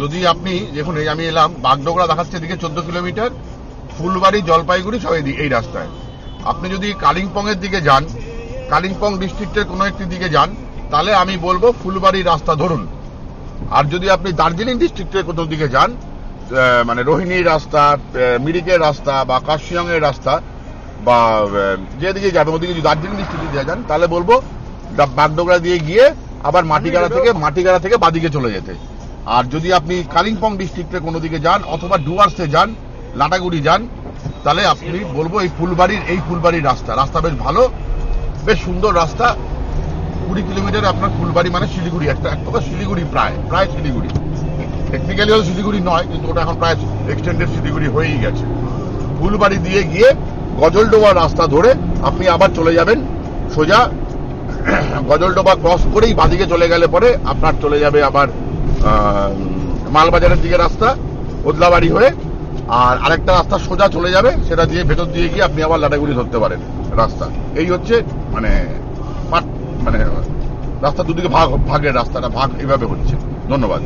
যদি আপনি দেখুন, এই আমি এলাম বাগডোগরা দেখাচ্ছে এদিকে 14 কিলোমিটার, ফুলবাড়ি জলপাইগুড়ি সব এই রাস্তায়। আপনি যদি কালিম্পং এর দিকে যান, কালিম্পং ডিস্ট্রিক্টের কোনো একটি দিকে যান, তাহলে আমি বলবো ফুলবাড়ি রাস্তা ধরুন। আর যদি আপনি দার্জিলিং ডিস্ট্রিক্টের কোনো দিকে যান, মানে রোহিণীর রাস্তা, মিরিকের রাস্তা বা কার্শিয়ং এর রাস্তা বা যেদিকে যাবেন ওদিকে যদি দার্জিলিং ডিস্ট্রিক্টে দিয়ে যান, তাহলে বলবো বাগডোগরা দিয়ে গিয়ে আবার মাটিগাড়া থেকে বাদিকে চলে যেতে। আর যদি আপনি কালিম্পং ডিস্ট্রিক্টের কোনো দিকে যান অথবা ডুয়ার্সে যান, লাটাগুড়ি যান, তাহলে আপনি বলবো এই ফুলবাড়ির রাস্তা বেশ ভালো, বেশ সুন্দর রাস্তা। 20 কিলোমিটার আপনার ফুলবাড়ি মানে শিলিগুড়ি, একটা কথা শিলিগুড়ি প্রায় শিলিগুড়ি, টেকনিক্যালি হয়তো শিলিগুড়ি নয়, কিন্তু ওটা এখন প্রায় এক্সটেন্ডেড শিলিগুড়ি হয়েই গেছে। ফুলবাড়ি দিয়ে গিয়ে গজলডোবা রাস্তা ধরে আপনি আবার চলে যাবেন সোজা, গজলডোবা ক্রস করেই বাদিকে চলে গেলে পরে আপনার চলে যাবে আবার মালবাজারের দিকে রাস্তা, ওদলাবাড়ি হয়ে। আর আরেকটা রাস্তা সোজা চলে যাবে, সেটা দিয়ে ভেতর দিয়ে গিয়ে আপনি আবার লাটাগুড়ি ধরতে পারেন রাস্তা। এই হচ্ছে মানে রাস্তা দুদিকে ভাগের রাস্তাটা ভাগ এইভাবে হচ্ছে। ধন্যবাদ।